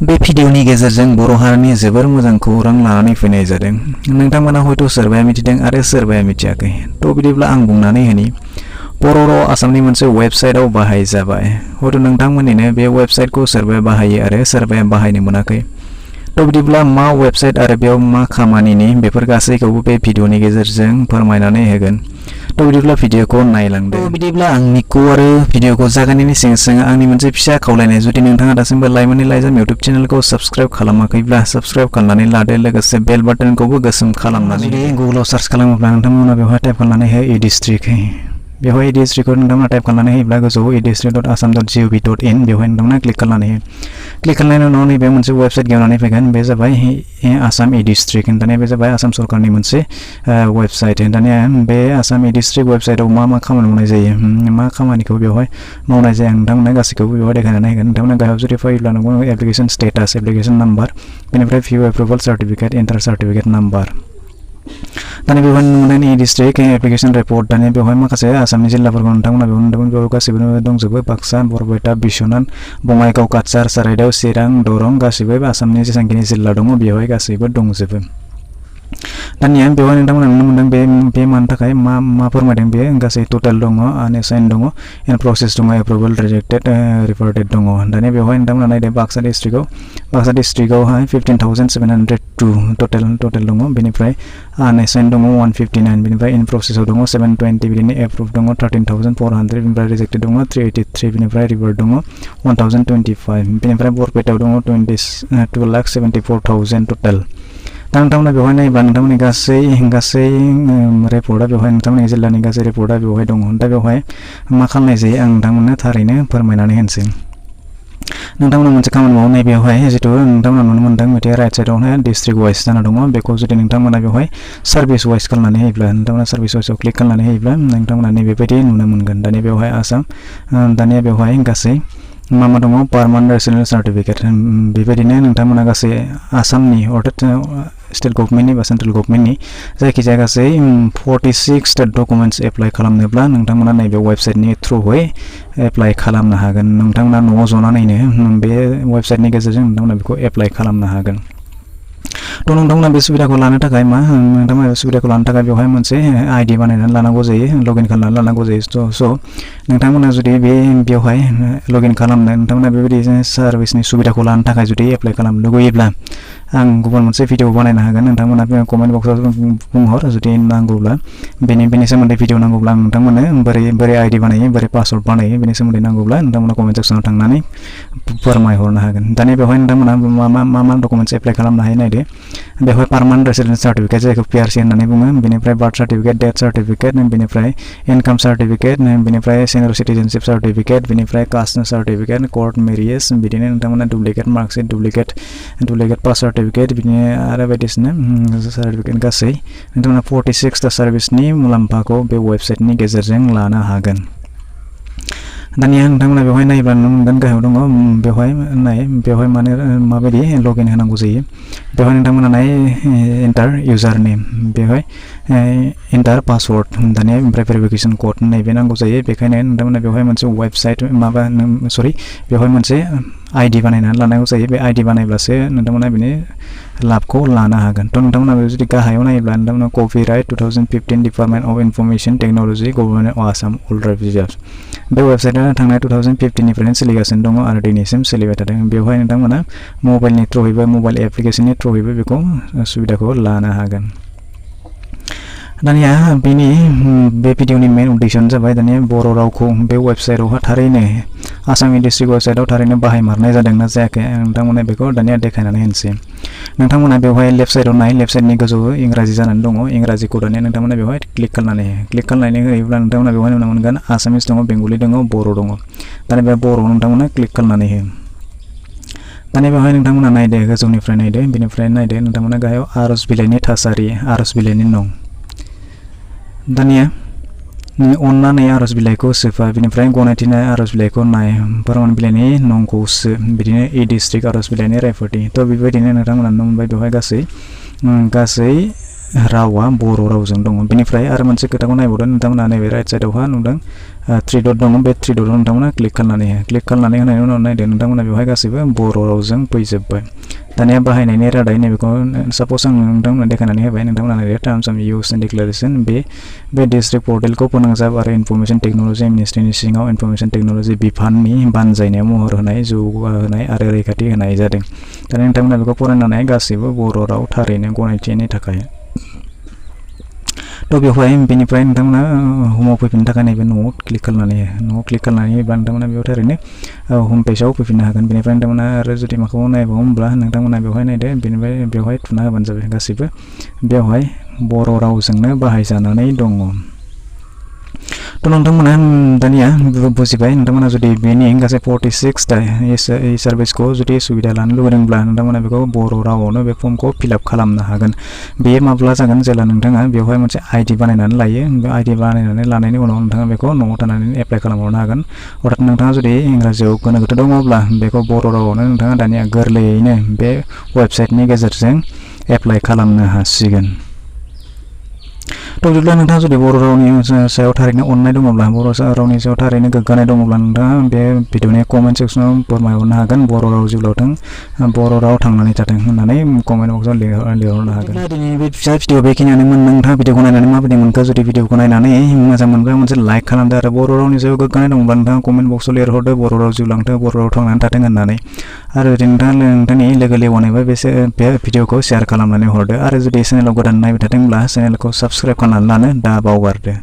बे भिडिअनि गेजेरजों बर' हारिनि जोबोर मोजां खौरां लानानै फैनाय जादों। नोंथांमोना हयथ' सोरबाया मिथिदों आरो सोरबाया मिथियाखै। थ' बिदिब्ला आं बुंनानै होनि बर' राव आसामनि मोनसे वेबसाइटआव बाहायजाबाय। हयथ' नोंथांमोननिनो बे वेबसाइटखौ सोरबाया बाहायो आरो सोरबाया बाहायनो मोनाखै। थ' बिदिब्ला मा वेबसाइट आरो बेयाव मा खामानिनि बेफोर गासैखौबो बे भिडिअनि गेजेरजों फोरमायनानै होगोन। थ' बिदिब्ला भिडिअखौ नायलांदो। बिदिब्ला आंनिखौ आरो भिडिअखौ जागायनायनि सिगां आंनि मोनसे फिसा खावलायनाय, जुदि नोंथाङा दासिमबो लाइमोननि लाइजाम इउटुब चेनेलखौ साबस्क्राइब खालामाखैब्ला साबस्क्राइब खालामनानै लादो, लोगोसे बेल बाटनखौबो गोसोम खालामनानै। जुदि गुगोलाव सार्च खालामोब्ला नोंथांमोना बेवहाय टाइप खालामनानै हो e-district। बेवहाय e-districtखौ नोंथांमोना टाइप खालामनानै होयोब्ला गोजौआव e-district.assam.gov.in बेवहाय नोंथांमोना क्लिक खालामनानै हो। क्लिक खालामनायनि उनाव नैबे मोनसे वेबसाइट गेवनानै फैगोन। बे जाबाय आसाम e-district। दानिया बे जाबाय आसाम सरकारनि मोनसे वेबसाइट। दानिया बे आसाम e-district वेबसाइटआव मा खामानि मावनाय जायो, मा खामानिखौ बेवहाय मावनाय जाया, नोंथांमोना गासैखौबो बेवहाय देखायनानै होगोन। नोंथांमोना गाहायाव जुदि फैयोब्ला नोंगौ एप्लिकेशन स्टेटास, एप्लिकेशन नाम्बार, बेनिफ्राय भिउ approval certificate, enter certificate number. दानिया बेवहाय नुनायनि e-district एप्लिकेशन रिपर्ट। दानिया बेवहाय माखासे आसामनि जिल्लाफोरखौ नोंथांमोना बेयाव नुदोंमोन, बेयाव गासैबो दंजोबो। बाक्सा, बरपेटा, बिश्वनाथ, बङाइगाव, काछार, साराइदेउ, चिरां, दरं गासैबो आसामनि जेसेबांखिनि जिल्ला दङ बेवहाय गासैबो दंजोबो। दानिया बेवहाय नोंथांमोना नुनो मोनदों बे मानि थाखाय मा फोरमायदों, बे गासै टटेल दङ, आनएसाइन दङ, इन प्रसेस दङ, एप्रुभेल, रिजेक्टेड, रिभार्टेड दङ। दानिया बेवहाय नोंथांमोना नायदो बाक्सा डिस्ट्रिक्टआवहाय 15,702 टटेल दङ। बेनिफ्राय आनएसाइन दङ 159, बेनिफ्राय इन प्रसेसआव दङ 720, बिदिनो एप्रुभ दङ 13,400, बेनिफ्राय रिजेक्टेड दङ 383, बेनिफ्राय रिभार्ट दङ 1,025, बेनिफ्राय बरपेटायाव दङ 2,74,000 टटेल। दा नोंथांमोना बेवहाय नायोब्ला नोंथांमोननि गासै रिपर्टआ बेवहाय नोंथांमोननि जिल्लानि गासै रिपर्टआ बेवहाय दङ। दा बेवहाय मा खालामनाय जायो आं नोंथांमोननो थारैनो फोरमायनानै होनोसै। नोंथांमोना मोनसे खामानि मावनाय, बेवहाय जिथु नोंथांमोना नुनो मोनदों बिदि राइट साइडआवहाय डिस्ट्रिक्ट वाइज जाना दङ। बेखौ जुदि नोंथांमोना बेवहाय सार्भिस वाइज खालामनानै होयोब्ला, नोंथांमोना सार्भिस वाइजआव क्लिक खालामनानै होयोब्ला नोंथांमोना नैबेबायदि नुनो मोनगोन। दानिया बेवहाय आसाम, दानिया बेवहाय गासै मा दङ, पारमानेन्ट रेसिडेन्ट सार्टिफिकेट। बेबायदिनो नोंथांमोना गासै आसामनि अर्थात स्टेट गभर्नमेन्टनि बा सेन्ट्रेल गभर्नमेन्टनि जायखिजाया गासै 46 स्टेट डकुमेन्ट्स एप्लाइ खालामनोब्ला नोंथांमोना नैबे वेबसाइटनि थ्रुयै एप्लाइ खालामनो हागोन। नोंथांमोना न'आव जनानैनो बे वेबसाइटनि गेजेरजों नोंथांमोना बेखौ एप्लाइ खालामनो हागोन। थ' नोंथांमोना बे सुबिदाखौ लानो थाखाय नोंथांमोना बे सुबिदाखौ लानो थाखाय बेवहाय मोनसे आइडि बानायनानै लानांगौ जायो, लगइन खालामनानै लानांगौ जायो। स' नोंथांमोना जुदि बेवहाय लगइन खालामनो, नोंथांमोना बेबायदि सार्भिसनि सुबिदाखौ लानो थाखाय जुदि एप्लाइ खालामनो लुगैयोब्ला आं गुबुन मोनसे भिडिअ बानायनो हागोन। नोंथांमोना कमेन्ट बक्सआव बुंहर, जुदि नांगौब्ला बेनि सोमोन्दै भिडिअ नांगौब्ला आं नोंथांमोननो बोरै आइडि बानायो, बोरै पासवर्ड बानायो, बेनि सोमोन्दै नांगौब्ला नोंथांमोना कमेन्ट सेक्सनाव थांनानै फोरमायहरनो हागोन। दानिया बेवहाय नोंथांमोना मा डकुमेन्ट्स एप्लाइ खालामनो हायो नायदो। बेवहाय पारमानेन्ट रेसिडेन्ट सार्टिफिकेट जायखौ PRC होननानै बुङो, बेनिफ्राय बार्थ सार्टिफिकेट, डेथ सार्टिफिकेट, बेनिफ्राय इनकाम सार्टिफिकेट, बेनिफ्राय सिनियर सिटिजेनशिप सार्टिफिकेट, बेनिफ्राय कास्ट सार्टिफिकेट, कोर्ट मेरिज, बिदिनो नोंथांमोना डुप्लिकेट मार्कशीट, डुप्लिकेट पास सार्टिफिकेट, बिदिनो आरो बायदिसिना सार्टिफिकेट गासै नोंथांमोना 46 सार्भिसनि मुलाम्फाखौ बे वेबसाइटनि गेजेरजों लानो हागोन। दानिया नोंथांमोना बेवहाय नायोब्ला नुनो मोनगोन गाहायाव दङ, बेवहाय माबायदि लगइन होनांगौ जायो। बेवहाय नोंथांमोना एन्टार इउजार नेम, बेवहाय एन्टार पासवर्ड, दानिया ओमफ्राय भेरिफिकेसन कड नैबे नांगौ जायो। बेखायनो नोंथांमोना बेवहाय मोनसे वेबसाइट बेवहाय मोनसे आइडि बानायनानै लानांगौ जायो। बे आइडि बानायब्लासो नोंथांमोना बिनि लाबखौ लानो हागोन। थ' नोंथांमोना जुदि गाहायाव नायोब्ला नोंथांमोना copyright 2015 department of information technology government of Assam all reserves. बे वेबसाइटआ थांनाय 2015निफ्रायनो सोलिगासिनो दङ आरो दिनैसिम सोलिबाय थादों। बेवहाय नोंथांमोना मबाइलनि थ्रुयैबो, मबाइल एप्लिकेसननि थ्रुयैबो बेखौ सुबिदाखौ लानो हागोन। दानिया बे भिडिअनि मेन उद्देश्यआनो जाबाय, दानिया बर' रावखौ बे वेबसाइटआवहाय थारैनो आसाम डिस्ट्रिक्ट वेबसाइटआव थारैनो बाहायमारनाय जादोंना जायाखै आं नोंथांमोना बेखौ दानिया देखायनानै होनोसै। नोंथांमोना बेवहाय लेफ्ट साइडआव लेफ्ट साइडनि गोजौआव इंराजि जानानै दङ, इंराजिखौ दानिया नोंथांमोना बेवहाय क्लिक खालामनानै होयोब्ला नोंथांमोना बेवहाय नुनो मोनगोन आसामिस दङ, बेंगलि दङ, बर' दङ। दानिया बे बर'आव नोंथांमोना क्लिक खालामनानै हो। दानिया बेवहाय नोंथांमोना नायदो, गोजौनिफ्राय नायदो, बेनिफ्राय नायदो नोंथांमोना गाहायाव आर'ज बिलाइनि थासारि, आर'ज बिलाइनि नं। दानिया अननानै आर'ज बिलाइखौ सोफा, बेनिफ्राय गनायथिनाय आर'ज बिलाइखौ नाय, फोरमान बिलाइनि नंखौ सो, बिदिनो e-district आर'ज बिलाइनि रायफोरथि। थ' बेबायदिनो नोंथांमोना नुनो मोनबाय बेवहाय गासै रावा बर' रावजों दङ बेनिफ्राय आरो मोनसे खोथाखौ नायबावदो नोंथांमोना नैबे राइट साइडआवहा नुदों 3 डट दङ बे 3 डटआव नोंथांमोना क्लिक खालामनानै होनायनि उनाव नायदो नोंथांमोना बेवहाय गासैबो बर' रावजों फैजोबबाय दानिया बाहायनायनि रादाय नैबेखौ साप'ज आं नोंथांमोना देखायनानै होबाय नोंथांमोना नैबे टार्म्स एन्ड इउज एन्ड डिक्लारेसन बे डिस्ट्रिक्ट पर्टेलखौ फोनांजाब आरो इनफरमेशन टेक्न'लजि मिनिस्ट्रिनि सिङाव इनफरमेशन टेक्न'लजि बिफाननि बानजायनायाव महर होनाय जौगाहोनाय आरो रैखाथि होनाय जादों दानिया नोंथांमोना बेखौ फरायनानै गासैबो बर' राव थारैनो गनायथिनि थाखाय तो बेवहाय बेनिफ्राय नोंथांमोना होमाव फैफिननो थाखाय नैबे न'आव क्लिक खालामनानै होबा नोंथांमोना बेयाव थारैनो होम पेजाव फैफिननो हागोन बेनिफ्राय नोंथांमोना आरो जुदि माखौ नायबावोब्ला नोंथांमोना बेवहाय नायदो बेनिफ्राय बेवहाय थुना होबानो जाबाय गासैबो बेवहाय बर' रावजोंनो बाहायजानानै दङ तो नोंथांमोना दानिया बुजिबाय नोंथांमोना जुदि बेनि गासै 46 टा सार्भिसखौ जुदि सुबिदा लानो लुबैदोंब्ला नोंथांमोना बेखौ बर' रावावनो बे फर्मखौ फिलआप खालामनो हागोन बेयो माब्ला जागोन जेब्ला नोंथाङा बेवहाय मोनसे आइडि बानायनानै लायो बे आइडि बानायनानै लानायनि उनाव नोंथाङा बेखौ न'आव थानानै एप्लाइ खालामहरनो हागोन अर्थात नोंथाङा जुदि इंराजियाव गोनो गोथो दङब्ला बेखौ बर' रावावनो नोंथाङा दानिया गोरलैयैनो बे वेबसाइटनि गेजेरजों एप्लाइ खालामनो हासिगोन तो जेब्ला नोंथाङा जुदि बर' रावनि सायाव थारैनो अननाय दङब्ला बर' रावनि सायाव थारैनो गोग्गानाय दङब्ला नोंथाङा बे भिडिअनि कमेन्ट सेक्सनाव फोरमायहरनो हागोन बर' राव जिउलावथों बर' राव थांनानै थाथों होननानै कमेन्ट बक्सआव लिरहरनो हागोन दिनै बे फिसा भिडिअ बेखिनियानोमोन नोंथाङा भिडिअखौ नायनानै माबायदि मोनखो जुदि भिडिअखौ नायनानै मोजां मोनब्ला मोनसे लाइक खालामदो आरो बर' रावनि सायाव गोग्गानाय दङब्ला नोंथाङा कमेन्ट बक्सआव लिरहरदो बर' राव जिउलांथों बर' राव थांनानै थाथों होननानै आरो जुदि नोंथांनि लोगो लेवानोबो बे भिडिअखौ शेयार खालामनानै हरदो आरो जुदि चेनेलाव गोदान नायबाय थादोंब्ला चेनेलखौ साबस्क्राइब खालामनानै लानो दा बावगारदो